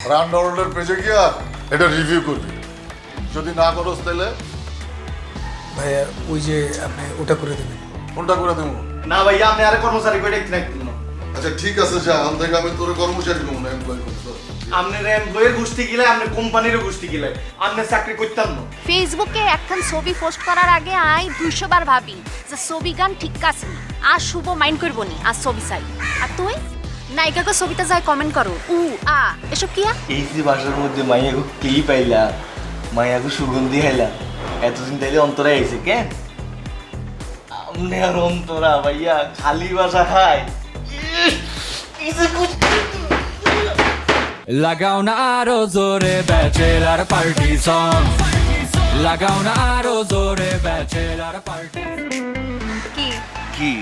রান্নার পেজে গিয়া এটা রিভিউ করবি, যদি না করস তাহলে ভাইয়া ওই যে আপনি ওটা করে দেবেন। কোনটা করে দেবো? না ভাইয়া আপনি আরে কর্মচারী করে দেখতে রাখতেন না। আচ্ছা ঠিক আছে, যা আম থেকে আমি তোর কর্মচারী করবো না, এমপ্লয় করবো। আপনার এমপ্লয়ের গোষ্ঠী গিলে আপনার কোম্পানিরও গোষ্ঠী গিলে আপনি চাকরি করতেন না। ফেসবুকে একখান ছবি পোস্ট করার আগে আই 200 বার ভাবি যে ছবি গান ঠিক আছে আর শুভ মাইন্ড করবো নি আর ছবি চাই। আর তুই নায়িকাকে ছবিতে যায় কমেন্ট করো এসব কিয়া? এই যে বাসার মধ্যে মাইয়াকে ক্লিপ আইলা, মাইয়াকে সুগন্ধি আইলা, এতদিন তাইলে অন্তরা আইছে কেন? আমনে আর অন্তরা ভাইয়া খালি বাসা খায়। লাগাও না আরো জোরে ব্যাচেলার পার্টি সং, লাগাও না আরো জোরে ব্যাচেলার পার্টি। কি কি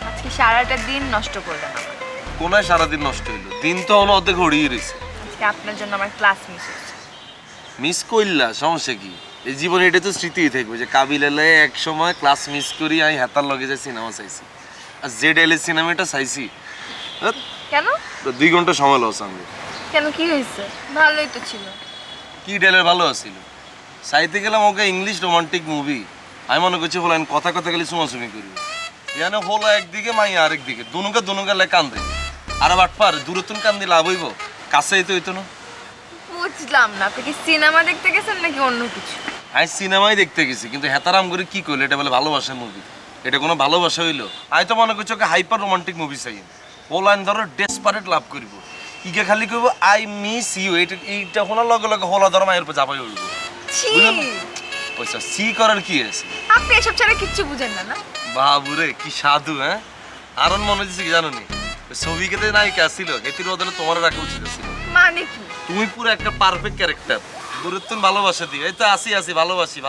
আজকে সারাটা দিন নষ্ট করলেন আমার। কোনায় সারাদিন নষ্ট হইলো? দিন তো অন অর্ধেক হড়িয়ে রয়েছে। আজকে আপনার জন্য আমার ক্লাস মিস হয়েছে। মিস করলা সমস্যা কি? এই জীবনে এটা তো স্মৃতিই থাকবে যে কাবিলালে এক সময় ক্লাস মিস করি আমি হেতার লগে যে সিনেমা চাইছি, আর যে ডেলের সিনেমাটা চাইছি কেন 2 ঘন্টা সময় লস আমি। কেন কি হয়েছে? ভালোই তো ছিল। কি ডেলের ভালো আছিল? চাইতে গেলাম ওকে ইংলিশ রোমান্টিক মুভি, আমি মনে করছি হলো আমি কথা কথা গেলে চুমাচুমি করি, ইয়ানে হলো একদিকে মাই আরেকদিকে দুনুকে লে কান্দে। আর বাটপার দূরত্ব কান্দি লাভ হইব, কাছেই তো হইতো না। বুঝলাম না, আপনি কি সিনেমা দেখতে গেছেন নাকি অন্য কিছু? আমি সিনেমাই দেখতে গেছি, কিন্তু হেতারাম করে কি করলো? এটা বলে ভালোবাসার মুভি, এটা কোনো ভালোবাসা হইলো? আমি তো মনে করছি ওকে হাইপার রোমান্টিক মুভি চাই। ওলাইন ধরো ডেসপারেট লাভ করিব, ইকে খালি কইব আই মিস ইউ, এইটা শোনার লগে লগে হলা ধরো মায়ের উপর চাপাই উঠবো। ছি, পয়সা সি করার কি আছে? আপনি এসব ছাড়া কিচ্ছু বুঝেন না না? বাবুরে কি সাধু! হ্যাঁ, আরন মনে হচ্ছে কি জানো নি, ছবিকেতে নায়িকা ছিল, এটির বদলে তোমার রাখা উচিত ছিল। মানে কি? তুমি পুরো একটা পারফেক্ট ক্যারেক্টার। দূরত্ব ভালোবাসা দিও, এই তো আসি ভালোবাসি।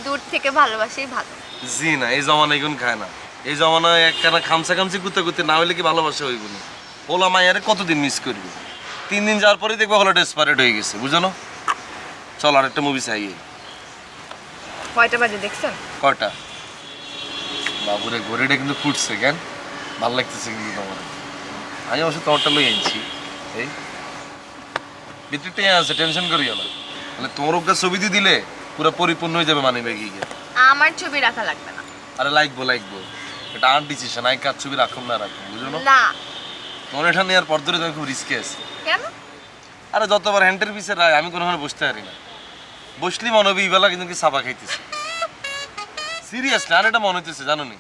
দূর থেকে ভালোবাসাই ভালো। জি না, এই জমানায় এগুন খায় না। এই জমানায় একখানা খামচি কুতে না হইলে কি ভালোবাসা হইব না? ওলা মাইয়ারে কতদিন মিস করবি? 3 দিন যাওয়ার পরেই দেখবো হলো ডেসপারেট হয়ে গেছে, বুঝো না? চল আর একটা মুভি চাই। কয়টা বাজে দেখছেন? কয়টা? বাবুরে ঘড়িটা কিন্তু ফুটছে কেন? ভাল লাগতেছে কিন্তু তোমার। আমি অবশ্য তোমারটা লই আনছি। এই ভিতরটা আছে, টেনশন করিও না। মানে তোমার ওকে ছবি দিয়ে দিলে পুরো পরিপূর্ণ হয়ে যাবে মানে ব্যাগে গিয়ে। আমার ছবি রাখা লাগবে না। আরে লাগবো এটা আর ডিসিশন, আই কার ছবি রাখুন না রাখুন, বুঝো না? না। তোমার এটা নেওয়ার পর ধরে তুমি খুব রিস্কে আছে। কেন? আরে যতবার হ্যান্ডের পিছে রায় আমি কোনোখানে বসতে পারি না। বসলি মনে হবে ইবেলা কিন্তু কি চাপা খাইতেছে। সিরিয়াসলি আর এটা মনে হইতেছে জানো নি,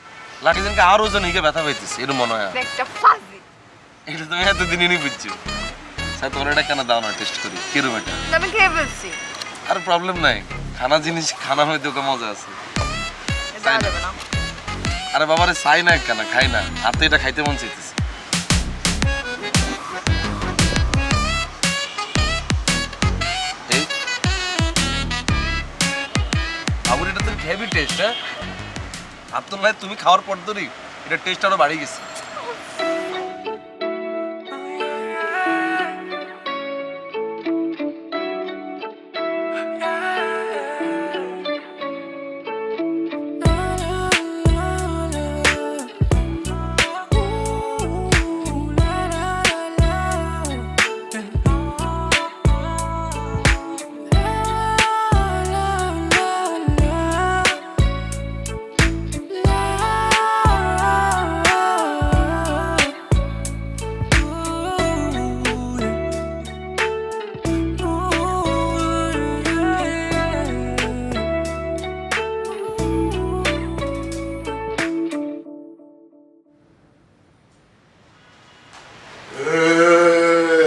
লাগে যেন আর ওজন হিগে ব্যথা পাইতেছে, এরকম মনে হয়। একটা ফাজি। এটা তুমি এতদিনই বুঝছো। স্যার তোমার এটা কেন দাও না টেস্ট করি কিরম এটা? আমি খেয়ে ফেলছি। আর প্রবলেম নাই, খানা জিনিস খানা হইতে ওকে মজা আছে। দেওয়া যাবে না। আরে বাবারে চাই না কেন খাই না, আর তো এটা খাইতে মন চাইতেছে। এই বাবুর এটা তো হেভি টেস্ট। হ্যাঁ, আব্দুল্লাহ তুমি খাওয়ার পর ধরেই এটা টেস্ট আরো বাড়ি গেছে।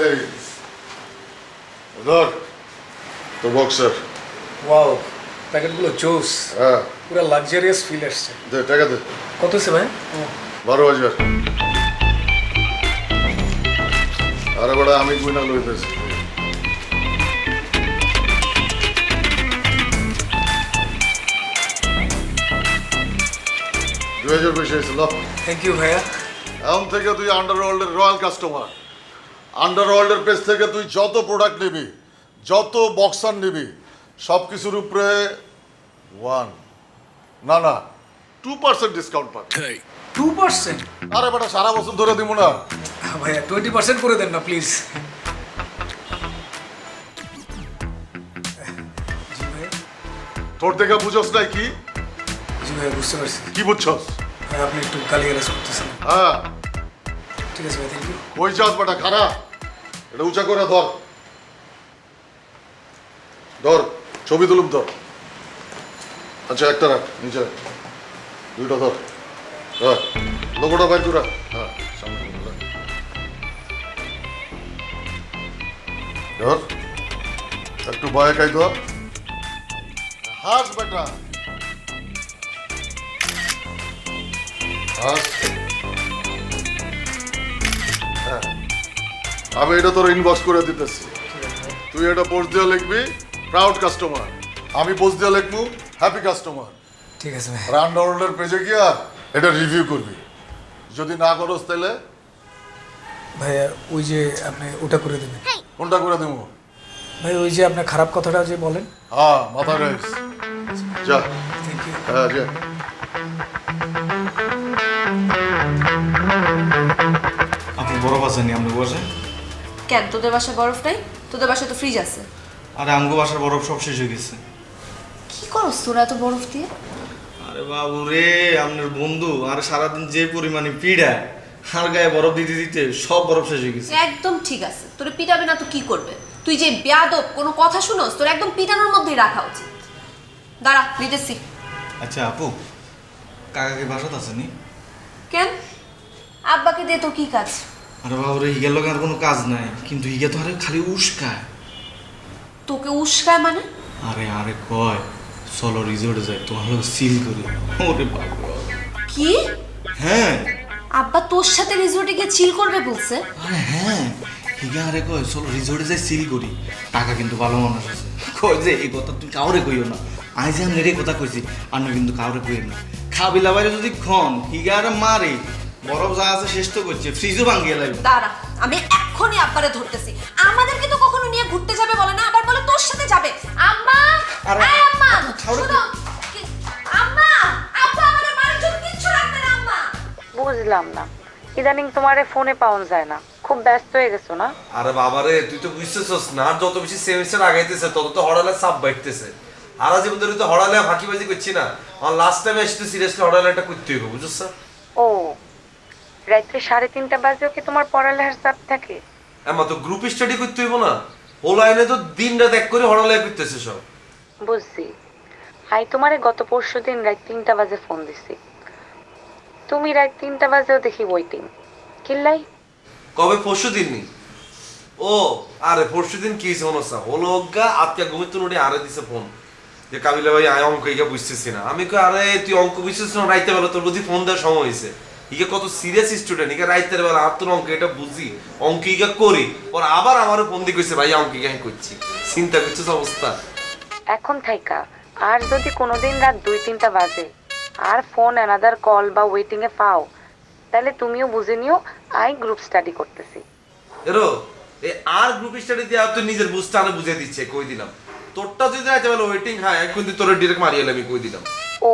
এই ধর তো বক্সার। ওয়াও, প্যাকেটগুলো জোস, হ্যাঁ পুরো লাক্সারিয়াস ফিল আসছে। দে টাকা দে। কত আছে ভাই? 12,000। আরে বড় আমি কইনা লইতেছি। 2,000 পয়সা আছে ল। থ্যাংক ইউ ভাইয়া। এখন থেকে তুই আন্ডারওয়ার্ল্ডের রয়্যাল কাস্টমার। আন্ডারওয়ার্ল্ডের পেজ থেকে তুই যত প্রোডাক্ট নিবি, যত বক্সার নিবি, সব কিছুর উপরে 2% ডিসকাউন্ট পাবি। 2%? আরে বেটা সারা বছর ধরে দিব না। ভাইয়া 20% করে দেন না প্লিজ। তোর দেখে বুঝোস নাই কি? জি ভাইয়া বুঝতে পারছি। কি বুঝছস? ভাই আপনি একটু গালিগালাজ করতেছেন। হ্যাঁ, ঠিক আছে ভাই, থ্যাংক ইউ। কই যাস বেটা, খারা এটা উঁচা করে ধর, ধর ছবি তুলুম ধর। আচ্ছা একটা রাখ নিচে, দুইটা ধর। হ্যাঁ, লোকটা বাইর করে রাখ। হ্যাঁ, সামনে করে রাখ। ধর একটু ভয় খাই ধর, হাস বেটা, হাস। হ্যাঁ, আমি এটা তোর ইনবক্স করে দিতেছি, তুই এটা পোস্ট দিয়ে লিখবি প্রাউড কাস্টমার, আমি পোস্ট দিয়ে লিখবো হ্যাপি কাস্টমার। ঠিক আছে ভাই। রান্ডারওয়ার্ল্ডের পেজে গিয়ে এটা রিভিউ করবি, যদি না করস তাহলে ভাইয়া ওই যে আপনি ওটা করে দেবেন। কোনটা করে দেবো? ভাই ওই যে আপনার খারাপ কথাটা যে বলেন। হ্যাঁ, মাথায় রাখিস। যা। Thank you. হ্যাঁ, যা। আপনি বরফ আছেন আপনি বসে? কেন তোদের বাসায় বরফ নাই? তোদের বাসায় তো ফ্রিজ আছে। আরে আমগো বাসার বরফ সব শেষ হয়ে গেছে। কি করস তোরা এত বরফ দিয়ে? আরে বাবু রে, আপনার বন্ধু আর সারাদিন যে পরিমাণে পিড়া আর গায়ে বরফ দিতে দিতে সব বরফ শেষ হয়ে গেছে। একদম ঠিক আছে, তোরে পিটাবে না তো কি করবে? তুই যে বেয়াদব, কোনো কথা শুনোস, তোর একদম পিটানোর মধ্যেই রাখা উচিত। দাঁড়া দিতেছি। আচ্ছা আপু, কাকাকে বাসাত আসেনি? কেন? আব্বাকে দিয়ে তোর কি কাজ? আরে বাবু রে, হিগের লোক আর কোনো কাজ নাই, কিন্তু হিগে তো আরে খালি উস্কায়। তোকে উস্কায় মানে? আরে আরে কয় চলো রিজোর্টে যাই, তোমার লোক সিল করি। ওরে বাবা, কি? হ্যাঁ আব্বা তোর সাথে রিসোর্টে গিয়ে চিল করবে বলছে? আরে হ্যাঁ, হিগে আরে কয় চলো রিজোর্টে যাই সিল করি। টাকা কিন্তু ভালো মানুষ আছে, কয় যে এই কথা তুমি কাউরে কইও না। আমি যে আমি এই কথা কইছি, আপনি কিন্তু কাউরে কইেন না। খাবিলা বাইরে যদি খন হিগে আরে মারে, বরফ যা আছে শেষ তো করছে, ফ্রিজও ভাঙিয়ে লাগবে। দাঁড়া, আমি এক্ষুনি আব্বারে ধরতেছি। আমাদেরকে তো কখনো নিয়ে ঘুরতে যাবে বলে না, আবার বলে তোর সাথে যাবে। আম্মা, আরে, এই আম্মা, খাওয়ারে শুনো। আম্মা, আব্বা আমাদের বাড়ির জন্য কিচ্ছু রাখবে না আম্মা। বুঝলাম না, ইদানিং তোমারে ফোনে পাওয়া যায় না, খুব ব্যস্ত হয়ে গেছো না? আরে বাবারে, তুই তো বুঝতেছস না, আর যত বেশি সেমিস্টার আগাইতেছে তত তো হড়ালে চাপ বাড়তেছে। আর জীবন ধরে তো হড়ালে ফাঁকিবাজি করছি না, আমার লাস্ট টাইমে এসে সিরিয়াসলি হড়ালে একটা করতে হইব, বুঝছ? ও, রাত্রে 3:30 বাজেও কি তোমার পড়ালেখার চাপ থাকে? এমন তো গ্রুপ স্টাডি করতে হইব না, অনলাইনে তো দিন রাত এক করে হড়ালে করতেছে সব। বুঝছি। আই তোমারে গত পরশুদিন রাত 3টা বাজে ফোন দিছি, তুমি রাত 3টা বাজেও দেখি ওয়েটিং। কিল্লাই? কবে? পরশু দিন নি? ও আরে পরশু দিন কি হয়েছে মনে হলো গা, আজকে ঘুমিতে উঠে আরে দিছে ফোন যে কাবিলা ভাই আয় অঙ্ক ইকা বুঝতেছি না। আমি কই আরে তুই অঙ্ক বুঝতেছিস না, রাইতে বেলা তোর বুঝি ফোন দেওয়ার সময় হয়েছে। ইকে কত সিরিয়াস স্টুডেন্ট, ইকে রাইতের বেলা আর তোর অঙ্ক এটা বুঝি, অঙ্ক ইকা করি, পর আবার আমারও ফোন দিয়ে কইছে ভাই অঙ্ক ইকা করছি। চিন্তা করছিস অবস্থা? এখন থাইকা আর যদি কোনোদিন রাত 2-3টা বাজে আর ফোন অ্যানাদার কল বা ওয়েটিং এ পাও, তাহলে তুমিও বুঝে নিও আই গ্রুপ স্টাডি করতেছি। এরো এই আর গ্রুপ স্টাডি দিয়ে তুই নিজের বুঝতে আনে বুঝে দিচ্ছে, কই দিলাম। তোরটা যদি রাইতে বেলা ওয়েটিং হয় কিন্তু তোর ডিরেক্ট মারিয়ে আমি কই দিলাম। ও,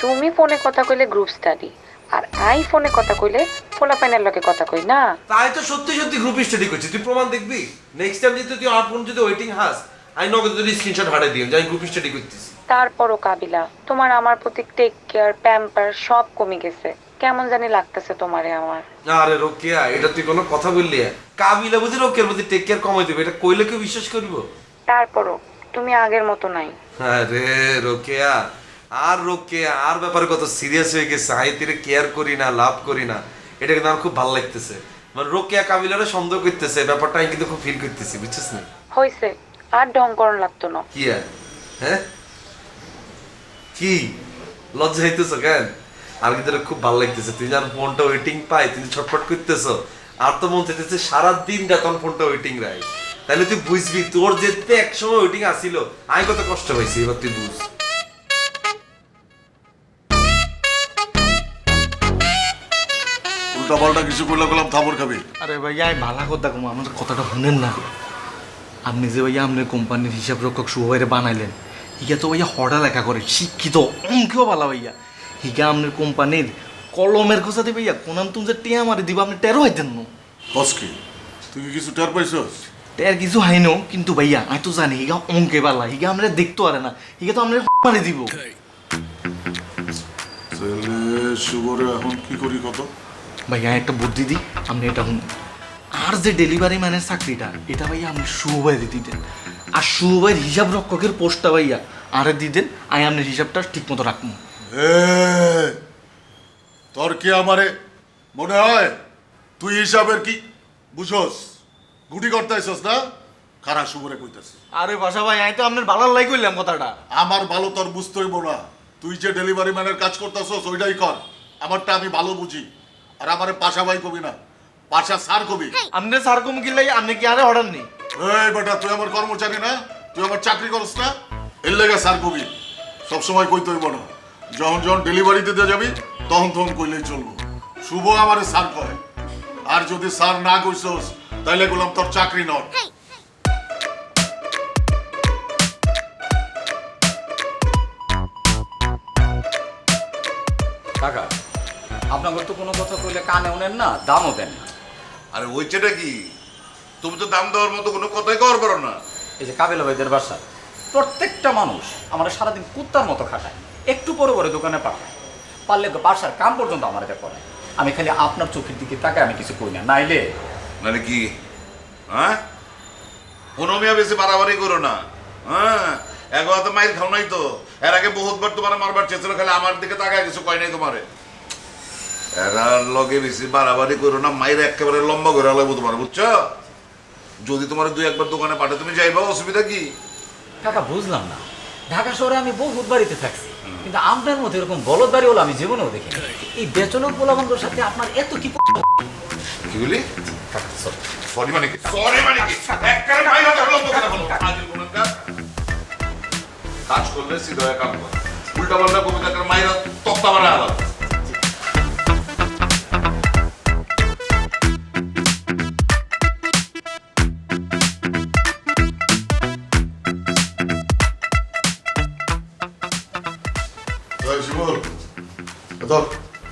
তুমি ফোনে কথা কইলে গ্রুপ স্টাডি, আর আই ফোনে কথা কইলে পোলাপাইনের লগে কথা কই না? তাই তো সত্যি সত্যি গ্রুপ স্টাডি করছি, তুই প্রমাণ দেখবি। নেক্সট টাইম যদি তুই আর ফোন যদি ওয়েটিং হাস, আই নগদ যদি স্ক্রিনশট হারিয়ে দিই যাই গ্রুপ স্টাডি করতেছি। তারপরও কাবিলা, তোমার আমার প্রতি টেক কেয়ার প্যাম্পার সব কমে গেছে, কেমন জানি লাগতেছে তোমারে আমার। আরে রোকেয়া, এটা তুই কোনো কথা বললি? কাবিলা বুঝি রোকের প্রতি টেক কেয়ার কমাই দেবে, এটা কইলে কেউ বিশ্বাস করব? তারপরও তুমি আগের মতো নাই। আরে রোকেয়া, আর রোকেয়া আর ব্যাপারে কত সিরিয়াস হয়ে গেছে, আই তিরে কেয়ার করি না, লাভ করি না, এটা কিন্তু আমার খুব ভালো লাগতেছে। মানে রোকেয়া কাবিলারে সন্দেহ করতেছে, ব্যাপারটা আমি কিন্তু খুব ফিল করতেছি, বুঝছিস না? হইছে, আর ঢং করণ লাগতো না। কি আর হ্যাঁ, কি লজ্জা হইতেছ কেন? আর কিন্তু খুব ভালো লাগতেছে, তুই যার ফোনটা ওয়েটিং পাই তুই ছটফট করতেছ, আর তো মন চাইতেছে সারাদিন যখন ফোনটা ওয়েটিং রাই, তাহলে তুই বুঝবি তোর যেতে একসময় ওয়েটিং আসিল আমি কত কষ্ট হয়েছি, এবার তুই বুঝ। উল্টা পাল্টা কিছু করলে বললাম থাবর খাবি। আরে ভাইয়া আমি ভালো কথা কম, আমার কথাটা শুনেন না। আপনি যে ভাইয়া আপনার কোম্পানির হিসাব রক্ষক শুভ ভাইরে বানাইলেন, হিগা তো ভাইয়া হড়া লেখা করে, শিক্ষিত, অঙ্কেও ভালো ভাইয়া। হিগা আপনার কোম্পানির কলমের খোঁজা দিবে ভাইয়া, কোনাম তুমি যে টিয়া মারি দিবা আপনি টেরো হইতেন না। কসকি তুই কি কিছু টের পাইছস? এর কিছু হাইনো কিন্তু ভাইয়া আমি তো জানি হিগা অঙ্কে পারলা হিগা আমরা দেখতে পারে না হিগা তো আমরা মারে দিব। শুভরে এখন কি করি কত? ভাইয়া একটা বুদ্ধি দিই আপনি এটা শুনুন। আর যে ডেলিভারি ম্যানের চাকরিটা এটা ভাইয়া আপনি শুভভাইরে দিতেন, আর শুভভাইয়ের হিসাব রক্ষকের পোস্টটা ভাইয়া আরে দিতেন, আমি আপনার হিসাবটা ঠিক মতো রাখবো। তোর কি আমারে মনে হয় তুই হিসাবের কি বুঝোস? গুটি করতে আইসস না? খারাপ শুভরে কইতাছি। আরে বাসা ভাই আমি তো আপনার ভালো লাই করলাম কথাটা। আমার ভালো তোর বুঝতে হইব না, তুই যে ডেলিভারি ম্যানের কাজ করতেছস ওইটাই কর, আমারটা আমি ভালো বুঝি। আর আমারে পাশা ভাই কবি না, পাশা স্যার কবি। আপনি স্যার কম কি লাই আপনি কি আরে অর্ডার নেই? এই বেটা তুই আমার কর্মচারী না, তুই আমার চাকরি করস না, এর লেগে স্যার কবি। সবসময় কইতে হইব না, যখন যখন ডেলিভারি দিতে যাবি তখন তখন কইলেই চলবো। শুভ আমারে স্যার কয়, আর যদি স্যার না কইছস তাইলে বললাম তোর চাকরি নট। কাকা আপনাদের তো কোনো কথা কইলে কানে ওনেন না, দামও দেন না। আরে ওইটা কি, তুমি তো দাম দেওয়ার মতো কোনো কথাই কর পারো না। এই যে কাবিলা ভাইদের বাসা প্রত্যেকটা মানুষ আমার সারাদিন কুত্তার মতো খাটায়, একটু পরে পরে দোকানে পাঠায়, পারলে বাসার কাম পর্যন্ত আমার এটা করে। আমি খালি আপনার চোখের দিকে তাকায় আমি কিছু কই না, নাইলে মানে কি হ্যাঁ কোনো মিয়া বেশি বাড়াবাড়ি করো না। হ্যাঁ একবার তো মাইর খাও নাই তো, এর আগে বহুতবার তোমার মারবার চেয়েছিল, খালি আমার দিকে তাকায় কিছু কয় নাই তোমারে। এরার লগে বেশি বাড়াবাড়ি করো না, মাইর একেবারে লম্বা করে লাগবো তোমার, বুঝছো? যদি তোমার দুই একবার দোকানে পাঠে তুমি যাইবা, অসুবিধা কি? কাকা বুঝলাম না, ঢাকা শহরে আমি বহুত বাড়িতে থাকছি, কিন্তু আপনার মতো এরকম বলদ বাড়ি হলো আমি জীবনেও দেখিনি। এই বেচনক পোলাবন্ধর সাথে আপনার এত কি কি বলি? কাকা sorry। সরি মানে কি? সরি মানে কি? একবারে মাইর হাতে লম্বা করে বলো। আজের কোন কাজ করলে সিধা হয়ে কাম কর, উল্টা পাল্টা কবিতাকে মাইর তক্তা বানা আলাদা।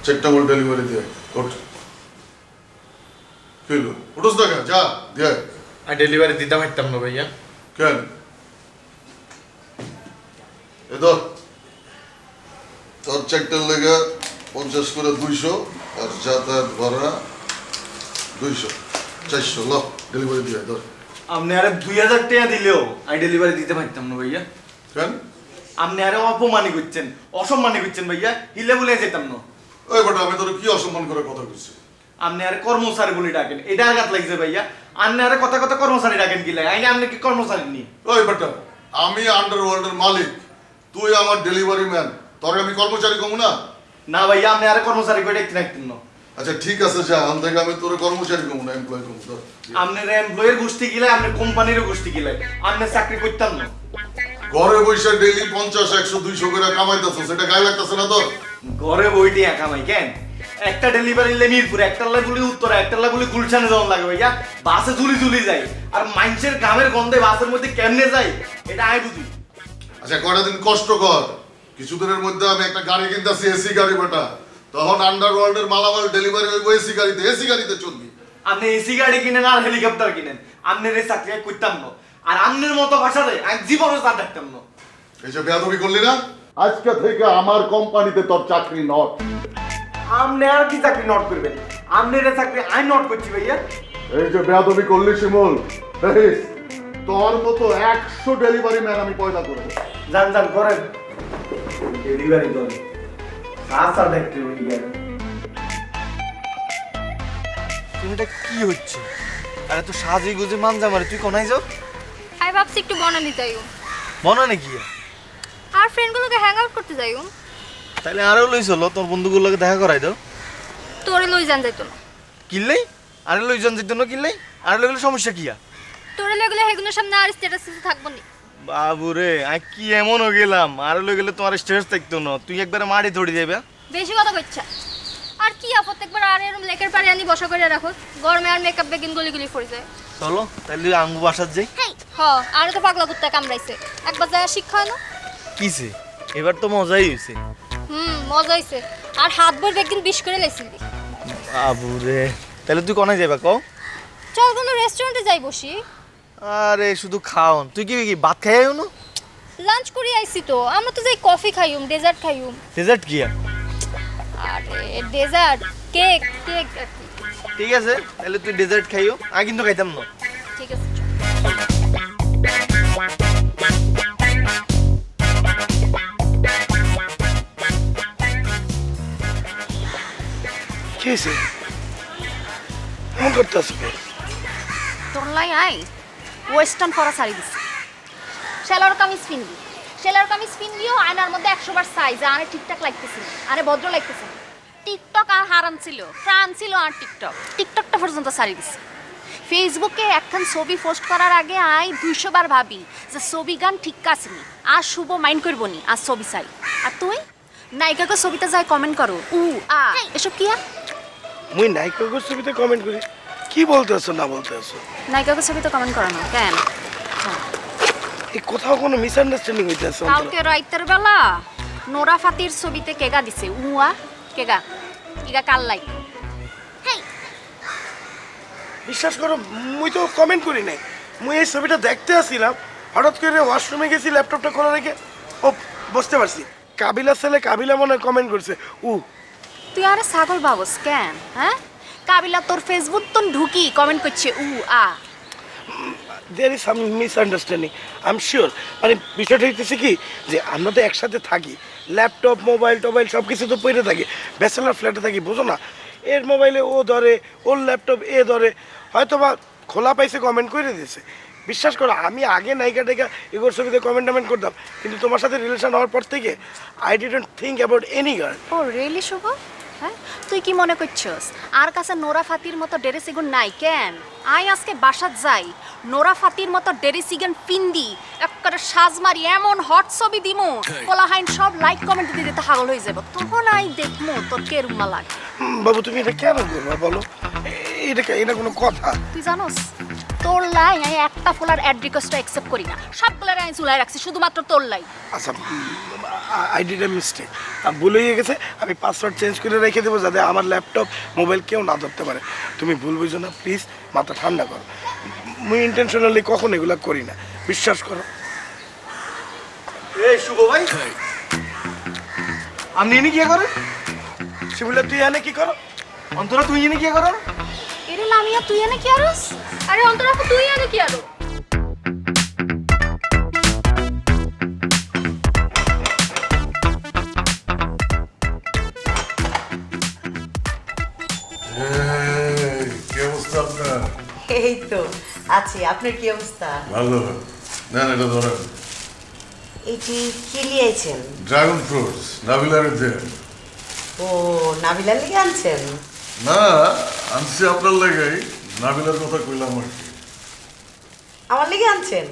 চেকটা বল ডেলিভারি দিয়ে ওঠ। কইলো উঠোস না কেন? যা দিয়ে আর ডেলিভারি দিতে পারতাম না ভাইয়া। কেন? এ ধর তোর চেকটার লেগে 50 করে 200, আর যাতায়াত ভাড়া 200, 400 ল ডেলিভারি দিয়ে ধর। আপনি আরে 2000 টাকা দিলেও আমি ডেলিভারি দিতে পারতাম না ভাইয়া। কেন? আপনি আরে অপমানি করছেন, অসম্মানি করছেন ভাইয়া, হিলে বলে যেতাম না। ওই বেটা আমি তোর কি অসম্মান করে কথা কইছি? আপনি আরে কর্মচারী বলে ডাকেন, এটা আঘাত লাগছে ভাইয়া। আপনি আরে কথা কথা কর্মচারী ডাকেন কি লাগে? আইনে আপনি কি কর্মচারী নি? ওই বেটা আমি আন্ডারওয়ার্ল্ডের মালিক, তুই আমার ডেলিভারি ম্যান, তোরে আমি কর্মচারী কমু না? না ভাইয়া আপনি আরে কর্মচারী করে দেখতে রাখতেন না। আচ্ছা ঠিক আছে, যা আন থেকে আমি তোরে কর্মচারী কমু না, এমপ্লয় কমু। ধর আপনার এমপ্লয়ের গোষ্ঠী গিলাই, আপনার কোম্পানিরও গোষ্ঠী গিলাই, আপনি চাকরি করতাম না। ঘরে বসে ডেইলি 50, 100, 200 করে কামাইতেছ, সেটা গায়ে লাগতেছে না তোর? ঘরে বইটি একা ভাই কেন? একটা ডেলিভারি নিলে মিরপুরে, একটা লাগুলি উত্তরা, একটা লাগুলি গুলশানে যাওয়ার লাগে ভাইয়া। বাসে ঝুলি ঝুলি যায়, আর মাইন্সের গামের গন্ধে বাসের মধ্যে কেমনে যায় এটা আমি বুঝি। আচ্ছা কয়টা দিন কষ্ট কর, কিছুদিনের মধ্যে আমি একটা গাড়ি কিনতেছি, এসি গাড়ি বেটা, তখন আন্ডারওয়ার্ল্ডের মালামাল ডেলিভারি হইব এসি গাড়িতে, এসি গাড়িতে চলবি। আপনি এসি গাড়ি কিনেন আর হেলিকপ্টার কিনেন, আপনার এই চাকরি আমি করতাম না। আর আপনার মতো ভাষাতে আমি জীবনে চার ডাকতাম না। এই যে বেয়াদবি করলি না, আজকে থেকে আমার কোম্পানিতে তোর চাকরি নট। আপনি আর কি চাকরি নট করবেন? আপনার এই চাকরি আমি নট করছি ভাইয়া। এই যে বেয়াদবি করলি শিমুল, দেখিস তোর মতো 100 ডেলিভারি ম্যান আমি পয়দা করব। যান যান করেন ডেলিভারি করেন, রাস্তা দেখতে হই গেল। এটা কি হচ্ছে? আরে তো সাজি গুজে মানজা মারে, তুই কোনায় যাও? আমি ভাবছি একটু বনানি যাইও, মনে নাকি? আর ফ্রেন্ডগুলোকে হ্যাং আউট করতে যাইও। তাহলে আরও লই চলো, তোর বন্ধুগুলোকে দেখা করাই দাও। তোরে লই যান যাইতো না। কিনলেই আরে লই যান যেত না, কিনলেই আরে লই গেলে সমস্যা কি? তোরে লই গেলে হেগুলোর সামনে আর স্ট্যাটাস থাকবো না। বাবুরে আমি কি এমন হয়ে গেলাম? আরে লই গেলে তোমার স্ট্রেস থাকতো না, তুই একবারে মাটি ধরে যাবে। বেশি কথা কইছা। আর কি প্রত্যেকবার আর এরকম লেকের পাড়ে আনি বসা করে রাখো, গরমে আর মেকআপ বেগিন গলি গলি পড়ে যায়। চলো তাহলে আঙ্গু বাসার যাই। হ আর তো পাগলা কুত্তা কামড়াইছে, একবার যায় শিক্ষা হয় না? কিসে এবার তো মজাই হয়েছে। মজা হইছে। আর হাত ভর বেগিন বিশ করে লাইছিলি। বাবুরে তাহলে তুই কোনায় যাবা কও? চল কোনো রেস্টুরেন্টে যাই বসি। আরে শুধু খাওন, তুই কি ভাত খাই আইও না? লাঞ্চ করে আইছি তো, আমরা তো যাই কফি খাইউম, ডেজার্ট খাইউম। ডেজার্ট কি আর? আরে ডেজার্ট, কেক কেক। ঠিক আছে, তাহলে তুই ডেজার্ট খাইও, আমি কিন্তু খাইতাম না। ঠিক আছে। কি হয়েছে? এমন করতে আসবে? তোর লাই আই ওয়েস্টার্ন পরা শাড়ি দিছি, সেলার কামিজ পিনবি, সেলার কামিজ পিনবিও আয়নার মধ্যে 100 বার সাইজ, আরে ঠিকঠাক লাগতেছে না, আরে ভদ্র লাগতেছে না। টিকটক আর হারাম ছিল, প্রাণ ছিল আর টিকটকটা পর্যন্ত শাড়ি দিছি। ফেসবুকে একখান ছবি পোস্ট করার আগে আই 200 বার ভাবি যে ছবি গান ঠিক আছে নি, আর শুভ মাইন্ড করবো নি, আর ছবি চাই। আর তুই নায়িকাকে ছবিতে যাই কমেন্ট করো, এসব কি? আর মুই নায়িকার ছবিতে কমেন্ট করি? কি বলতেছো না বলতেছো? নায়িকাকে ছবিতে কমেন্ট করো না কেন? এই কোথাও কোনো মিসআন্ডারস্ট্যান্ডিং হইতেছে। কালকে রাইতের বেলা নোরা ফাতির ছবিতে কেগা দিছে, কেগা ইগা কাল লাই। বিশ্বাস করো, মুই তো কমেন্ট করি নাই। মুই এই ছবিটা দেখতে আসছিলাম, হঠাৎ করে ওয়াশরুমে গেছি, ল্যাপটপটা খোলা রেখে ও বুঝতে পারছি কাবিলা ছেলে, কাবিলা মনে কমেন্ট করছে। তুই আরে ছাগল বাবস কেন? হ্যাঁ, কাবিলা তোর ফেসবুক তো ঢুকি কমেন্ট করছে there is some misunderstanding, I am sure. মানে বিষয়টা হইতেছে কি যে আমরা তো একসাথে থাকি, ল্যাপটপ মোবাইল টোবাইল সব কিছু তো পড়ে থাকি, ব্যাচেলার ফ্ল্যাটে থাকি, বুঝো না? এর মোবাইলে ও ধরে, ওর ল্যাপটপ এ ধরে, হয়তো বা খোলা পাইছে কমেন্ট করে দিয়েছে। বিশ্বাস করো, আমি আগে নায়িকা টাইকা এগোর ছবিতে কমেন্ট করতাম, কিন্তু তোমার সাথে রিলেশন হওয়ার পর থেকে I didn't think about any girl. Oh really Shubho? হ্যাঁ, তুই কি মনে করছস আর কাছে নোরা ফাতির মতো ডেরেসিগুন নাই কেন? আই আজকে বাসাত যাই, নোরা ফাতির মতো ডেরেসিগান পিন্দি একটা সাজ মারি এমন হট ছবি দিমু, কোলাহাইন সব লাইক কমেন্ট দিতে দিতে হাগল হয়ে যাব, তখন আই দেখমু তোর কে রুমা লাগে। বাবু তুমি এটা কেন করবা বলো? এটা কোনো কথা? তুই জানোস তোর লাই আমি একটা ফোলার অ্যাড রিকোয়েস্টটা অ্যাকসেপ্ট করি না, সবগুলোর আমি চুলাই রাখছি শুধুমাত্র তোর লাই। আচ্ছা, আই ডিড এ মিস্টেক, ভুল হয়ে গেছে। আমি পাসওয়ার্ড চেঞ্জ করে রেখে দেবো যাতে আমার ল্যাপটপ মোবাইল কেউ না ধরতে পারে। তুমি ভুল বুঝো না প্লিজ, মাথা ঠান্ডা করো। মুই ইন্টেনশনালি কখন এগুলা করি না, বিশ্বাস করো। এই শুভ ভাই, আপনি এনে কি করেন? শিবুলা তুই এনে কি করো? অন্তরা তুই এনে কি করো? এরে লামিয়া তুই এনে কি আরস? আরে অন্তরা আপু তুই আরে কি আরো? কি অবস্থা আপনার? এই তো আছি, আপনার কি অবস্থা? ভালো। নেন এটা ধরেন। এটি কি নিয়েছেন? ড্রাগন ফ্রুটস, নাবিলার দেন। ও নাবিলার লেগে আনছেন? না, আনছি আপনার লেগেই, নাবিলার কথা কইলাম আর কি। আমার লেগে আনছেন?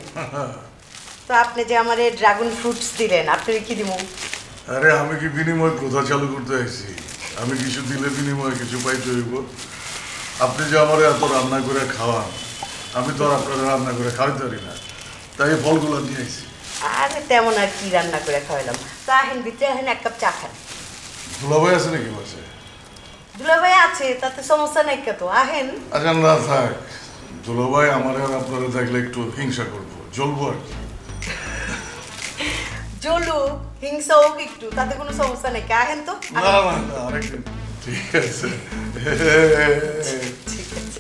তো আপনি যে আমার ড্রাগন ফ্রুটস দিলেন, আপনার কি দিব? আরে আমি কি বিনিময় কথা চালু করতে আইছি? আমি কিছু দিলে বিনিময়ে কিছু পাইতে হইব। আপনি যে আমার এত রান্না করে খাওয়ান, আমি তো আর আপনার রান্না করে খাওয়াইতে পারি না, তাই এই ফলগুলো নিয়ে আইছি। আরে তেমন আর কি রান্না করে খাওয়াইলাম। তো আহেন ভিতরে আহেন, এক কাপ চা খান। দুলাভাই আছে নাকি বাসায়? দুলাভাই আছে, তাতে সমস্যা নেই, কত আহেন। আচ্ছা না থাক, দুলাভাই আমার আর আপনারা দেখলে একটু হিংসা করবো, জ্বলবো আর কি। জলু হিংসা হোক একটু, তাতে কোনো সমস্যা নেই, আহেন তো। না না না, আরেকদিন। ঠিক আছে। ঠিক আছে।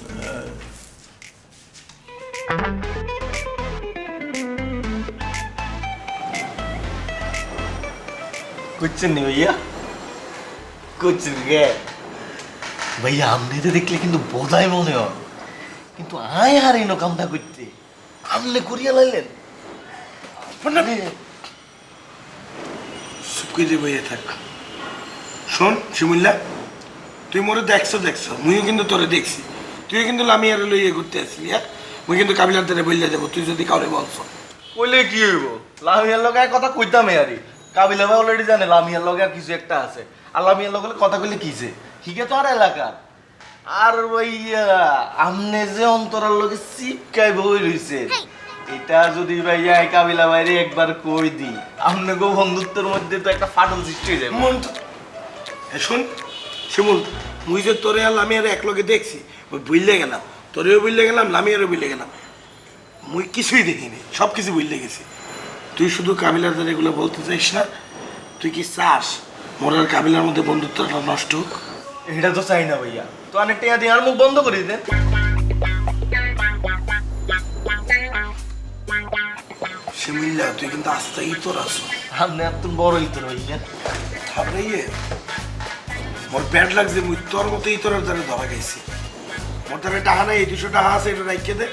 कुछ नहीं भैया, कुछ गे भैया हमने तो देखले কিন্তু বোধাই মনে হয়, কিন্তু আয় হারিনো কামটা করতে আমনে করিয়া লাইলেন। সুকুইজি বইয়ে থাক। শোন শিমুল্লা, তুই মোরে দেখছো, মুইও কিন্তু তোরে দেখছি। তুইও কিন্তু লামিয়ারে লইয়ে ঘুরতে আসলি। হ্যাঁ, মুই কিন্তু কাবিলার দ্বারা বললে যাবো তুই যদি কাউরে বলছো। কইলে কি হইব? লামিয়ার লগে কথা কইতামে আরি, কাবিলা ভাই অলরেডি জানে লামিয়ার লগে আর কিছু একটা আছে, আর লামিয়ার লগে কথা কইলে কিছে হিগে তো আর এলাকার। আর ওই আমনে যে অন্তরার লগে চিপকাই বই রইছে, এটা যদি ভাইয়া কাবিলা বাইরে একবার কই দি, আমনে গো বন্ধুত্বের মধ্যে তো একটা ফাটল সৃষ্টি হয়ে যাবে। মন শোন শিমুল, মুই যে তোরে আর লামিয়ারে একলগে দেখছি, ওই বুঝলে গেলাম, তোরেও বুঝলে গেলাম, লামিয়ারও বুঝলে গেলাম। মুই কিছুই দেখিনি সব কিছু বুঝলে গেছি তুই শুধু কাবিলাদের এগুলো বলতে চাইস না তুই কি চাস মোর আর কাবিলার মধ্যে বন্ধুত্বটা নষ্ট হোক এটা তো চাই না ভাইয়া তো অনেক টাকা দিয়ে আর মুখ বন্ধ করে দেন শিমিল্লা তুই কিন্তু আস্তে ইতর আছো আপনি এত বড় ইতর ভাইয়া তারপরে মোর ব্যাড লাগছে মুই তোর মতো ইতরের দ্বারা ধরা গেছি মোর দ্বারা টাকা নাই 200 টাকা আছে এটা রাখিয়ে দে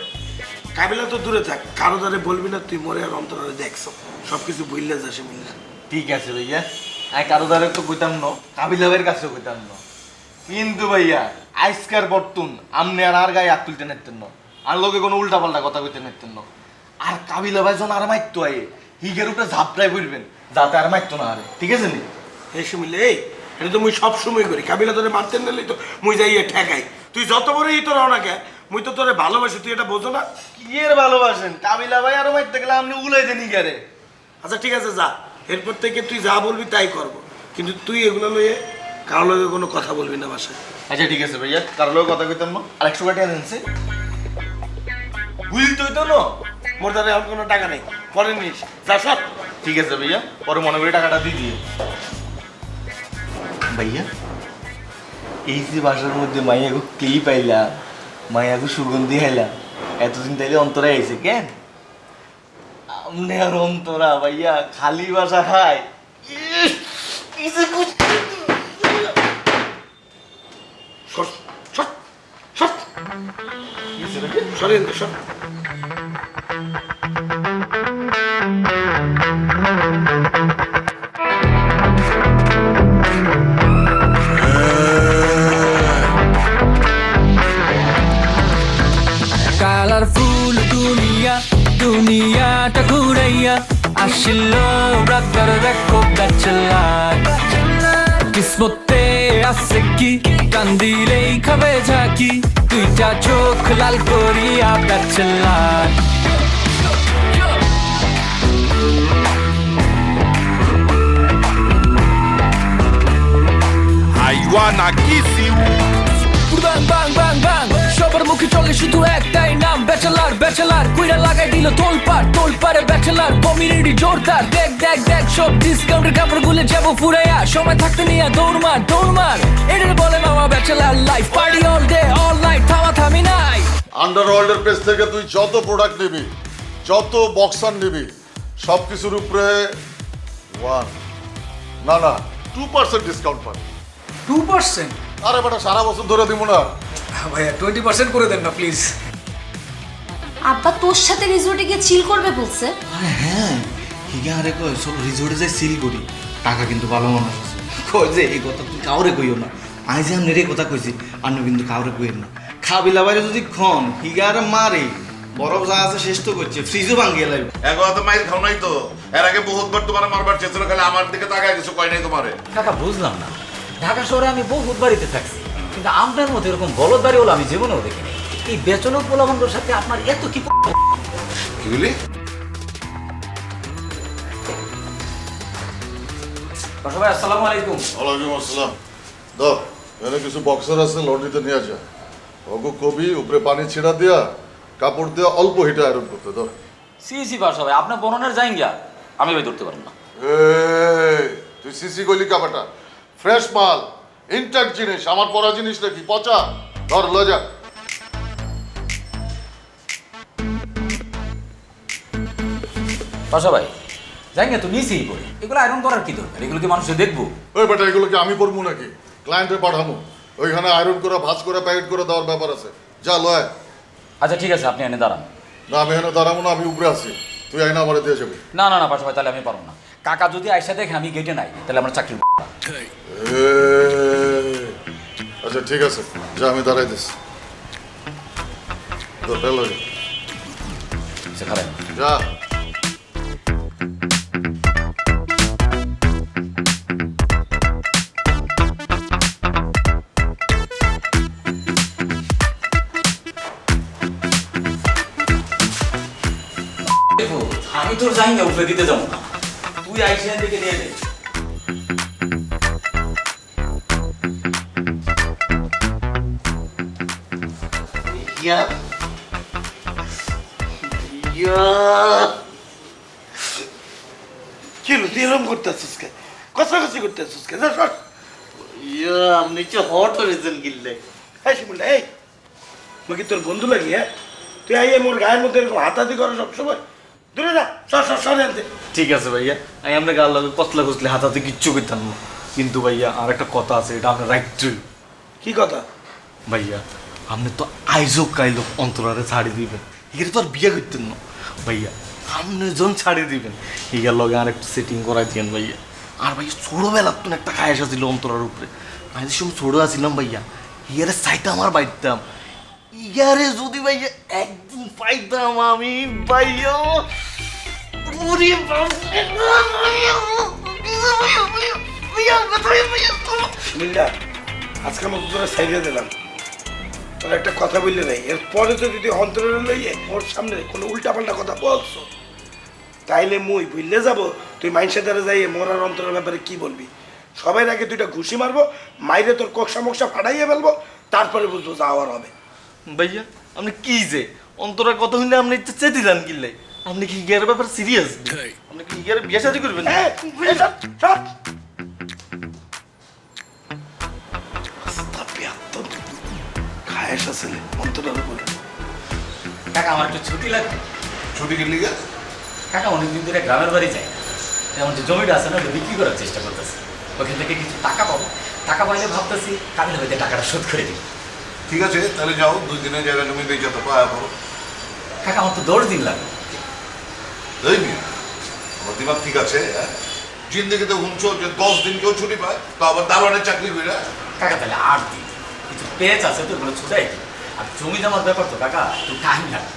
কাবিলা তো দূরে থাক কারো দ্বারে বলবি না তুই মরে আর অন্তরে দেখছো সব কিছু বললে যা শিমিল্লা ঠিক আছে ভাইয়া আমি কারো দ্বারা তো কইতাম না কাবিলাবের কাছে কইতাম না কিন্তু ভাইয়া আজকার বর্তুন আমনে আর গায়ে হাত তুলতে নেতেন না আর লোকে কোনো উল্টা পাল্টা কথা কইতে নেতেন না আর কাবিলা ভাই যখন আর মাইতো আয়ে হিগের উপরে ঝাপটাই পড়বেন যাতে আর মাইতো না আরে ঠিক আছে নি এই শিমিল্লা এই এটা তো মুই সব সময় করি কাবিলা তোরে মারতে নিলেই তো মুই যাইয়ে ঠেকাই তুই যত বড় ইতর হও না কে মুই তো তোরে ভালোবাসি তুই এটা বোঝো না কি এর ভালোবাসেন কাবিলা ভাই আর মাইতে গেলে আপনি উলাই দেনি গেরে আচ্ছা ঠিক আছে যা এরপর থেকে তুই যা বলবি তাই করব কিন্তু তুই এগুলো লইয়ে কারো লগে কোনো কথা বলবি না বাসায় আচ্ছা ঠিক আছে ভাইয়া কারো লোক কথা কইতাম না আর 100 টাকা দেনছে বুঝলি তুই তো না মোর দ্বারা আর কোনো টাকা নেই পরে নিস যা সব ঠিক আছে ভাইয়া পরে মনে করে টাকাটা দিয়ে দিয়ে ভাইয়া এই যে বাসার মধ্যে মাইয়াগো কেই পাইলা মাইয়াগো সুগন্ধি হাইলা এতদিন তাইলে অন্তরে আইছে কেন আমনে আর অন্তরা ভাইয়া খালি বাসা খায় সর সর সর সরেন সর কালারফুল দুনিয়া দুনিয়াটা ঘুরাইয়া আসিল রাতার দেখো ব্যাচেলার কিসমতে আছে কি কান্দিলেই খাবে ঝাঁকি দুইটা চোখ লাল করিয়া bachelor I wanna kiss you. বাং বাং বাং বাং সবার মুখে চলে শুধু একটাই নাম ব্যাচেলার ব্যাচেলার কইরা লাগাই দিল তোলপাড়ে ব্যাচেলার কমিউনিটি জোরদার দেখ দেখ দেখ সব ডিসকাউন্টের কাপড় গুলে যাবো ফুরাইয়া সময় থাকতে নিয়ে দৌড়মার এটার বলে মামা bachelor life party all day all night থামা থামি নাই আন্ডারওয়ার্ল্ডের পেজ থেকে তুই যত প্রোডাক্ট নিবি যত বক্সার নিবি সব কিছুর উপরে 2% ডিসকাউন্ট পাবি 2%? আরে বেটা সারা বছর ধরে দিব না ভাইয়া 20% করে দেন না প্লিজ। আব্বা তোর সাথে রিসোর্টে গিয়ে চিল করবে বলছে। আরে হ্যাঁ হিগা আরে কই চল রিসোর্টে যাই সিল করি টাকা কিন্তু ভালো মানুষ আছে কই যে এই কথা তুই কাউরে কইও না আই যে আমনে রে কথা কইছি আন্নু কিন্তু কাউরে কইেন না খাবিলা বাইরে যদি খন হিগা আরে মারে বরফ যা আছে শেষ তো করছে ফ্রিজও ভাঙিয়ে লাগবে এগো তো মাইর খাও নাই তো এর আগে বহুতবার তোমার মারবার চেষ্টা খালি আমার দিকে তাকায় কিছু কয় নাই তোমারে কাকা বুঝলাম না ঢাকা শহরে আমি বহুত বাড়িতে থাকছি কিন্তু আপনার মতো এরকম বলদ বাড়ি হলো আমি জীবনেও দেখিনি এই বেচনক পোলাবন্ধর সাথে আপনার এত কি কি বলি ভাই আসসালামু আলাইকুম। ওয়ালাইকুম আসসালাম দাও এখানে কিছু বক্সার আছে লন্ড্রিতে নিয়ে যা ওগো কবি উপরে পানি ছিড়া দিয়া কাপড় দিয়ে অল্প হিটে আয়রন করতে দাও সি বাসা ভাই আপনার বর্ণনার যাই গিয়া আমি ভাই ধরতে পারবো না তুই সিসি কইলি কাপাটা ফ্রেশ মাল ইনট্যাক্ট জিনিস আমার পরা জিনিস নাকি পচা ধর ল যা বাসা ভাই যাই না তো নিয়েছি করে এগুলো আয়রন করার কি দরকার এগুলো কি মানুষে দেখবো ওই বেটা এগুলোকে আমি পড়বো নাকি ক্লায়েন্টে পাঠাবো ওইখানে আয়রন করে ভাঁজ করে প্যাকেট করে দেওয়ার ব্যাপার আছে যা লয় আচ্ছা ঠিক আছে আপনি এনে দাঁড়ান না আমি এখানে দাঁড়াবো না আমি উপরে আছি তুই আইনা আমারে দিয়ে যাবি না না না বাসা ভাই তাহলে আমি পারবো না কাকা যদি আয়সা দেখে আমি গেটে নাই তাহলে আমার চাকরি আচ্ছা ঠিক আছে যা আমি দাঁড়াই দিচ্ছি যা আমি তোর যাই না উপরে দিতে যাবো না তুই আইসা থেকে নিয়ে নে কি হলো তুই এরকম করতেছিস কে কষাকষি করতেছিস কে যা সর। আপনি কি হট হয়েছেন কিনলে? এই শিমুলটা এই মই কি তোর বন্ধু লাগি হ্যাঁ? তুই আইয়ে মোর গায়ের মধ্যে এরকম হাতাহাতি করো সবসময়। দূরে যা সর সর সরে আনতে। ঠিক আছে ভাইয়া, আমি আপনার গাল লাগে কতলা কতলে হাতাতে কিচ্ছু করতাম না, কিন্তু ভাইয়া আর একটা কথা আছে, এটা আপনার রাইট টু। কি কথা? ভাইয়া আপনি তো আইজো কাইলো অন্তরারে ছাড়ি দিবেন, এটা তো আর বিয়ে করতেন না ভাইয়া। আপনি যখন ছাড়ি দিবেন ইয়ার লগে আর একটু সেটিং করাই দিয়েন ভাইয়া। আর ভাইয়া ছোটোবেলার তো একটা খায় আসছিল অন্তরার উপরে, আমি যে সময় ছোটো আসছিলাম ভাইয়া, ইয়ারে চাইতে আমার বাইতাম, ইয়ারে যদি ভাইয়া একদিন পাইতাম আমি ভাইয়া ওরে মিল্লা আজকে মতো তোরা সাইডে দিলাম, তোর একটা কথা বললে নাই, এরপরে তো যদি অন্তরের লইয়ে ওর সামনে কোনো উল্টাপাল্টা কথা বলছো তাইলে মুই বুঝলে যাবো তুই মাইনসে দ্বারা যাইয়ে মোরার অন্তরের ব্যাপারে কি বলবি। সবাই আগে দুইটা ঘুষি মারবো, মাইরে তোর কোকসা মোকসা ফাটাইয়ে ফেলবো, তারপরে বুঝবো যাওয়ার হবে। ভাইয়া আপনি কি যে অন্তরার কথা হইলে আপনি ইচ্ছা চেতে যান কিনলে, আপনি কি হিগারের ব্যাপার সিরিয়াস? আপনি কি হিগারের বিয়ে শাদী করবেন? খায়েস আছে অন্তরের উপরে। কাকা আমার একটু ছুটি লাগবে। ছুটি কিনলি গা? কাকা অনেকদিন ধরে গ্রামের বাড়ি যাই, তেমন যে জমিটা আছে না ওটা বিক্রি করার চেষ্টা করতেছি, ওখান থেকে কিছু টাকা পাবো, টাকা পাইলে ভাবতেছি কাবিল হইতে টাকাটা শোধ করে দিই। ঠিক আছে তাহলে যাও, 2 দিনের জায়গা জমি বেচে তো পাওয়া করো। কাকা আমার তো 10 দিন লাগবে। এই মিয়া আমার দিমাগ ঠিক আছে? জিন্দগিতে শুনছো যে 10 দিন কেউ ছুটি পায়, তো আবার দারোয়ানের চাকরি করে। কাকা তাহলে 8 দিন, কিছু পেঁচ আছে তো ওগুলো ছুটাই দিই, আর জমি জমার ব্যাপার তো কাকা একটু টাইম লাগবে।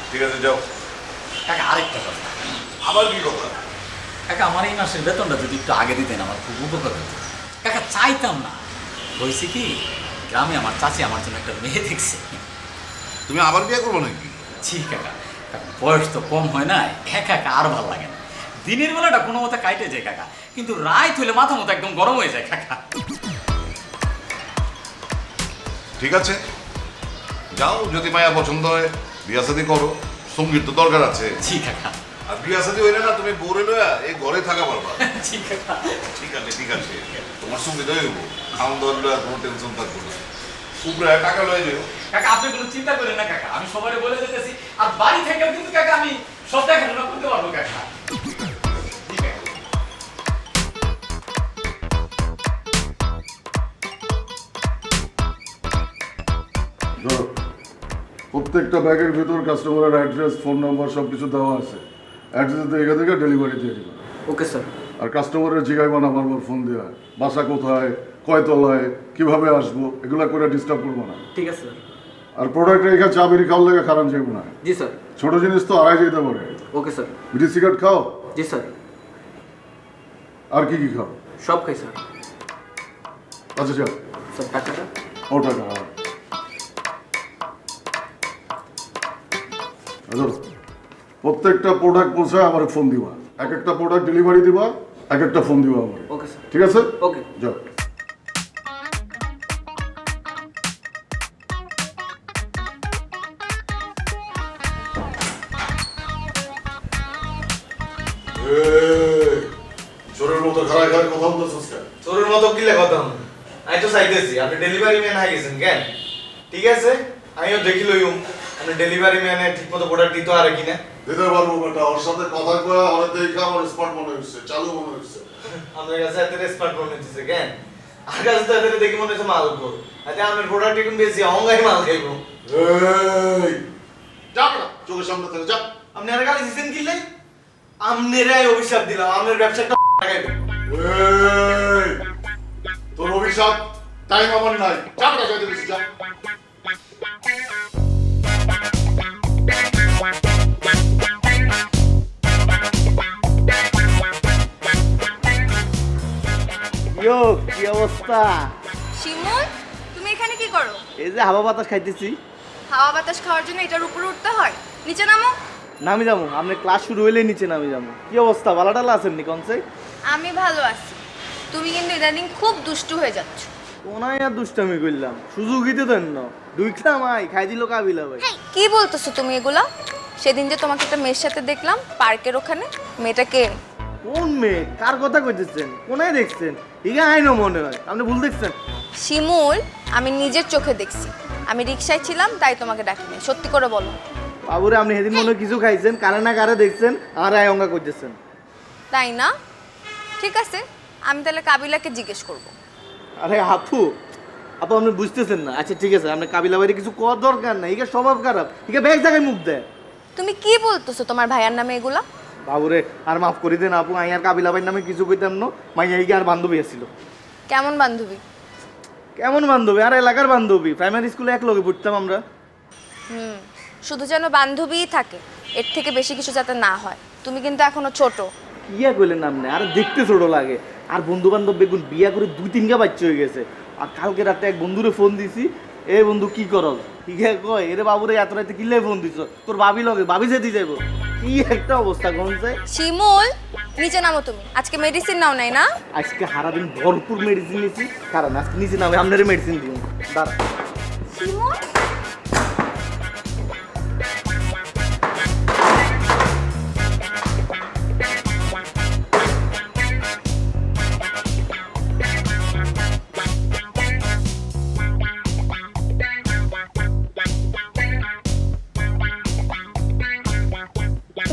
ঠিক আছে যাও। কাকা আরেকটা কথা। আবার কি কথা? কাকা আমার এই মাসের বেতনটা যদি একটু আগে দিতেন আমার খুব উপকার হতো। কাকা চাইতাম না, হয়েছে কি গ্রামে আমার চাচি আমার জন্য একটা মেয়ে দেখছে। তুমি আবার বিয়ে করবো নাকি? জি কাকা, বয়স তো কম হয় না, একা একা আর ভালো লাগে না। দিনের বেলাটা কোনো মতো কাটে যায় কাকা, কিন্তু রাত হলে মাথা মতো একদম গরম হয়ে যায় কাকা। ঠিক আছে যাও, যদি মায়া পছন্দ হয় বিয়া শাদী করো, সঙ্গীত তো দরকার আছে। জি কাকা। আর বিয়া শাদী হইলে না তুমি বউরে লয়া এই ঘরে থাকা পারবা। জি কাকা। ঠিক আছে ঠিক আছে, তোমার সঙ্গীত হইব, খাওয়ান দাওয়ার লয়া কোনো টেনশন থাকবো না। উপরে টাকা লয়ে যাও। কাকা আপনি কোনো চিন্তা করেন না কাকা, আমি সবাই বলে দিতেছি, আর বাড়ি থেকেও কিন্তু কাকা আমি সব দেখাশোনা করতে পারবো কাকা। ধরো প্রত্যেকটা ব্যাগের ভিতর কাস্টমারের অ্যাড্রেস, ফোন নাম্বার সব কিছু দেওয়া আছে। অ্যাড্রেস দেখে দেখে ডেলিভারি দিয়ে দিবা। Okay sir. আর কাস্টমারের জিগাইবা না বারবার ফোন দেওয়া, বাসা কোথায়, কয় তলায়, কিভাবে আসবো, এগুলা করে ডিস্টার্ব করবো না। ঠিক আছে স্যার। আর প্রোডাক্ট রেখে চা বিড়ি খাওয়ার লেগে খারাপ যাইব না। জি স্যার। ছোট জিনিস তো আড়াই যেতে পারে। Okay sir. বিড়ি সিগারেট খাও? জি স্যার। আর কি কি খাও? সব খাই স্যার। আচ্ছা চল স্যার টাকাটা? ও টাকা। প্রত্যেকটা প্রোডাক্ট পৌঁছায় আমার ফোন দিবা, এক একটা প্রোডাক্ট ডেলিভারি দিবা, এক একটা ফোন দিবা আমার। Okay sir. ঠিক আছে? ওকে যাও। চোরের মতো খারাপ খারাপ কথা বলতেছিস কেন? চোরের মতো কিলে কথা হন, আমি তো চাইতেছি আপনি ডেলিভারি ম্যান হয়ে গেছেন কেন? ঠিক আছে আমিও দেখি লইম আপনি ডেলিভারি ম্যানে ঠিক মতো প্রোডাক্ট দিতে পারে কিনা। দিতে পারবো বেটা, ওর সাথে কথা কয়া ওর দেখে আমার স্মার্ট মনে হচ্ছে, চালু মনে হচ্ছে। আপনার কাছে এত স্মার্ট মনে হচ্ছে কেন? আর কাছে তো এদের দেখি মনে হচ্ছে মাল গো, আচ্ছা আপনার প্রোডাক্ট একটু বেশি অঙ্গাই মাল খাইবো। এই যা বেটা, চোখের সামনে থেকে যা। আপনি আর কালে দিছেন কিলে? আমনেরাই অভিশাপ দিলাম, আপনার ব্যবসাটা লাগাইবো। এই তোর অভিশাপ টাইম আমার নাই, যা বেটা, যাইতে দিছি যা। ইয়ো কি অবস্থা? শিমুল তুমি এখানে কি করো? এই যে হাওয়া বাতাস খাইতেছি। হাওয়া বাতাস খাওয়ার জন্য এটার উপরে উঠতে হয়, নিচে নামো। নামি যাবো, আপনি ক্লাস শুরু হইলেই নিচে নামি যাবো। কি অবস্থা, বালাটালা আছেন নি কনসে? আমি ভালো আছি, তুমি কিন্তু ইদানিং খুব দুষ্টু হয়ে যাচ্ছ। কোনায় আর দুষ্টামি করলাম, সুযোগই তো দেন না। দুইটা মাই খাই দিল কাবিলা ভাই। কি বলতেছো তুমি এগুলা? সেদিন যে তোমাকে একটা মেয়ের সাথে দেখলাম পার্কের ওখানে, মেয়েটাকে কোন মেয়ে? কার কথা কইতেছেন? কোনায় দেখছেন? ইগা আইনো মনে হয় আপনি ভুল দেখছেন। শিমুল, আমি নিজের চোখে দেখছি। আমি রিক্সায় ছিলাম তাই তোমাকে ডাকিনি। সত্যি করে বলো। বাবুরে আপনি সেদিন মনে হয় কিছু খাইছেন, কারে না কারে দেখছেন আর আয়ঙ্গা করতেছেন। তাই না? ঠিক আছে, আমি তাহলে কাবিলাকে জিজ্ঞেস করব। আরে আপু আপু আপনি বুঝতেছেন না। আচ্ছা ঠিক আছে, আপনি কাবিলা বাইরে কিছু কর দরকার নাই, ইগা স্বভাব খারাপ, ইগা ব্যাগ জায়গায় মুখ দেয়। তুমি কি বলতেছো তোমার ভাইয়ার নামে এগুলা? বাবুরে আর মাফ করে দেন আপু, আই আর কাবিলা ভাইয়ের নামে কিছু কইতাম না। মাইয়া ইগা আর বান্ধবী আছিল। কেমন বান্ধবী? কেমন বান্ধবী? আর এলাকার বান্ধবী, প্রাইমারি স্কুলে এক লগে পড়তাম আমরা। শুধু যেন বান্ধবীই থাকে, এর থেকে বেশি কিছু যাতে না হয়। তুমি কিন্তু এখনো ছোট। ইয়া কইলেন আপনি, আর দেখতে ছোট লাগে। আর বন্ধু বান্ধব বেগুন বিয়া করে 2-3 বাচ্চা হয়ে গেছে। আর কালকে রাতে এক বন্ধুরে ফোন দিছি, এ বন্ধু কি করল? ঠিক আছে কয়, এরে বাবুরে এত রাতে কিলে ফোন দিছ? তোর ভাবি লগে, ভাবি যেতে যাইব। কি একটা অবস্থা গনছে। শিমুল, নিচে নামো তুমি। আজকে মেডিসিন নাও নাই না? আজকে সারাদিন ভরপুর মেডিসিন নিয়েছি, কারণ আজকে নিচে নামে আপনার মেডিসিন দিন। দাঁড়া শিমুল,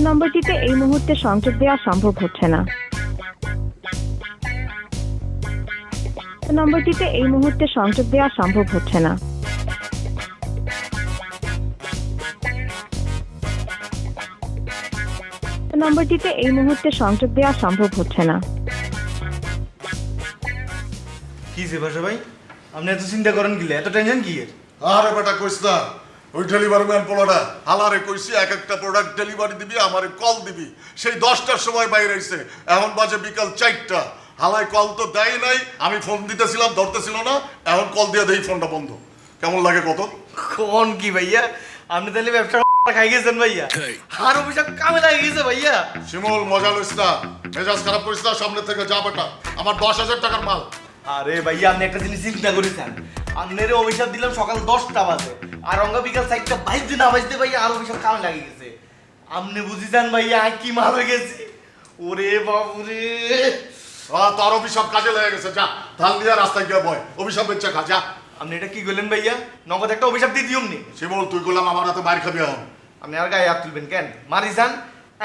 নম্বরটিতে এই মুহূর্তে সংযোগ দেওয়া সম্ভব হচ্ছে না। নম্বরটিতে এই মুহূর্তে সংযোগ দেওয়া সম্ভব হচ্ছে না। নম্বরটিতে এই মুহূর্তে সংযোগ দেওয়া সম্ভব হচ্ছে না। কি সে ভাষা ভাই, আপনি এত চিন্তা করেন কি, এত টেনশন কি এর? আরে বেটা কইস না, ওই ডেলিভারি ম্যান পোলাটা হালারে কইছি এক একটা প্রোডাক্ট ডেলিভারি দিবি, আমারে কল দিবি। সেই 10টার সময় বাইরে আইছে, এখন বাজে বিকাল 4টা। হালাই কল তো দেয় নাই, আমি ফোন দিতেছিলাম ধরতেছিল না, এখন কল দিয়ে দেই ফোনটা বন্ধ। কেমন লাগে কত? কোন কি ভাইয়া, আপনি তাহলে ব্যবসা খাই গেছেন ভাইয়া, আর অভিশাপ কামে লাগে গেছে ভাইয়া। শিমুল মজা লইস না, মেজাজ খারাপ করিস না, সামনে থেকে যা বেটা। আমার 10,000 টাকার মাল। আরে ভাইয়া আপনি একটা জিনিস চিন্তা করেছেন, আপনার অভিশাপ দিলাম সকাল 10টা বাজে, আর অঙ্গা বিকাল 4টা বাজতে না বাজতে ভাইয়া আর অভিশাপ কামে লাগে গেছে। আপনি বুঝিছেন ভাইয়া কি মাল হয়ে গেছি। ওরে বাবুরে, তোর অভিশাপ কাজে লেগে গেছে। যা ধান দিয়া রাস্তায় গিয়ে বয়, অভিশাপ বেচা খা যা। আপনি এটা কি করলেন ভাইয়া? নগদ একটা অভিশাপ দিয়ে দিও নি। শিমুল তুই গোলাম আমার হাতে মার খাবি এখন। আপনি আর গায়ে হাত তুলবেন কেন? মারিসান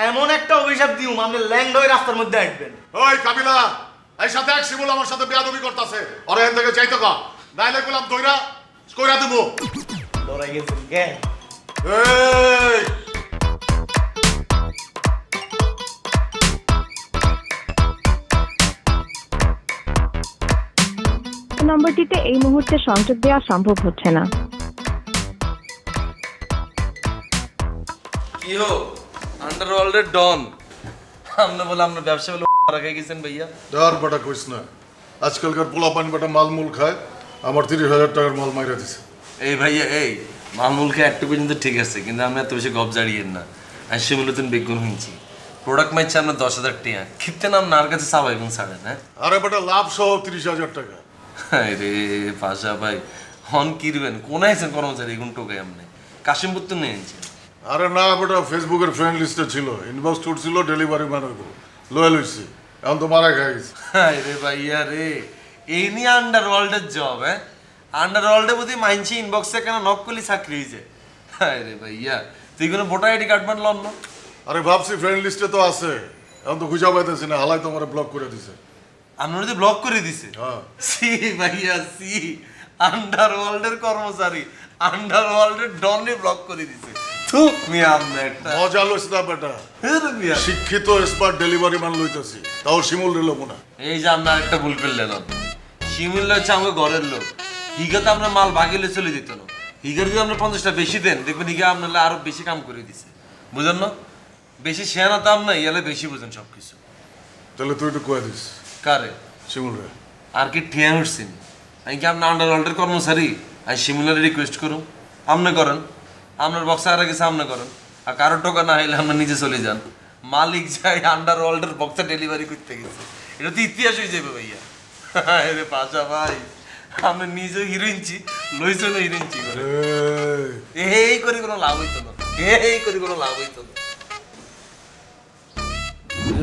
এমন একটা অভিশাপ দিউম আপনি ল্যাংড হয়ে রাস্তার মধ্যে আসবেন। ওই কাবিলা, এই সাথে এক শিমুল আমার সাথে বেয়াদবি করতেছে, ওরে এখান থেকে চাইতো কা, নাইলে গোলাম দইরা কইরা দেবো। লড়াই গেছেন কেন? এই নম্বরটিতে এই মুহূর্তে সংযোগ দেওয়া সম্ভব হচ্ছে না। কি হো আন্ডারওয়ার্ল্ডের ডন, আমরা বলে আমরা ব্যবসা বলে রাখাই গেছেন ভাইয়া। আর বেটা কইস না, আজকালকার পোলাপান বেটা মালমূল খায়, আমার 30,000 টাকার মাল মাইরা দিছে। এই ভাইয়া এই মালমূলকে একটু পর্যন্ত ঠিক আছে, কিন্তু আমি এত বেশি গপ জাড়িয়েন না। আর সে মূলত বেগুন হয়েছি প্রোডাক্ট মাইছে আমরা 10,000 টাকা, ক্ষিপ্তে নাম নার কাছে চাবাই এবং ছাড়েন। হ্যাঁ আরে বেটা লাভ সহ 30,000 টাকা। রে পাশা ভাই হন কিরবেন কোন আইছেন কর্মচারী এগুন টোকাই আমনে কাশিমপুর তো নিয়ে আনছেন। আরে না বেটা, ফেসবুকের ফ্রেন্ড লিস্টে ছিল, ইনবক্স করছিল ডেলিভারি ম্যান হইব, লয়ে লইছি, এখন তো মারা খাই গেছে। রে ভাইয়া রে, এই নিয়ে আন্ডারওয়ার্ল্ডের জব। হ্যাঁ আন্ডারওয়ার্ল্ডে বুঝি মাইনছি ইনবক্সে কেন নক করলি চাকরি হয়েছে। রে ভাইয়া তুই কোনো ভোটার আইডি কার্ড মান লন না? আরে ভাবছি ফ্রেন্ড লিস্টে তো আছে, এখন তো খুঁজা পাইতেছি না, হালাই তো আমার ব্লক করে দিছে। আপনারা যে ব্লক করে দিছে? হ্যাঁ সি ভাইয়া সি, আন্ডারওয়ার্ল্ডের কর্মচারী আন্ডারওয়ার্ল্ডের ডনে ব্লক করে দিছে। তুমি আমনে একটা মজা লইছ না বেটা, শিক্ষিত এক্সপার্ট ডেলিভারি ম্যান লইতেছি, তাও শিমুল রে লব না। এই যে আমরা একটা ভুল করলেন, শিমুল হচ্ছে আমাকে ঘরের লোক, হিগাতে আমরা মাল ভাগিলে চলে যেত না। হিগার যদি আমরা 50টা বেশি দেন দেখবেন হিগা আপনারা আরো বেশি কাম করে দিছে, বুঝেন না? বেশি শেয়ানা দাম না, ইয়ালে বেশি বুঝেন সবকিছু। তাহলে তুই একটু কয়ে দিস কারে? শিমুল রে। আর কি ঠেয়া উঠছেন? আমি কি আপনার আন্ডারওয়ার্ল্ডের কর্মচারী? আমি শিমুলের রিকোয়েস্ট করুন, আপনি করেন, আপনার বক্সে আর কিছু আপনি করেন, আর কারোর টোকা না হইলে আপনার নিজে চলে যান। মালিক যাই আন্ডারওয়ার্ল্ডের বক্সে ডেলিভারি করতে গেছে, এটা তো ইতিহাস হয়ে যাবে ভাইয়া। রে পাশা ভাই, আমি নিজে হিরোইনছি লইছেন হিরোইনছি করে, এই করে কোনো লাভ হইতো না। এই করে কোনো লাভ হইতো না।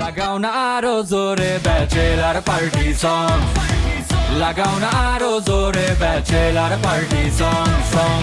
লাগাও না আরো জোরে ব্যাচেলার পার্টি সং, লাগাও না আরো জোরে ব্যাচেলার পার্টি সং।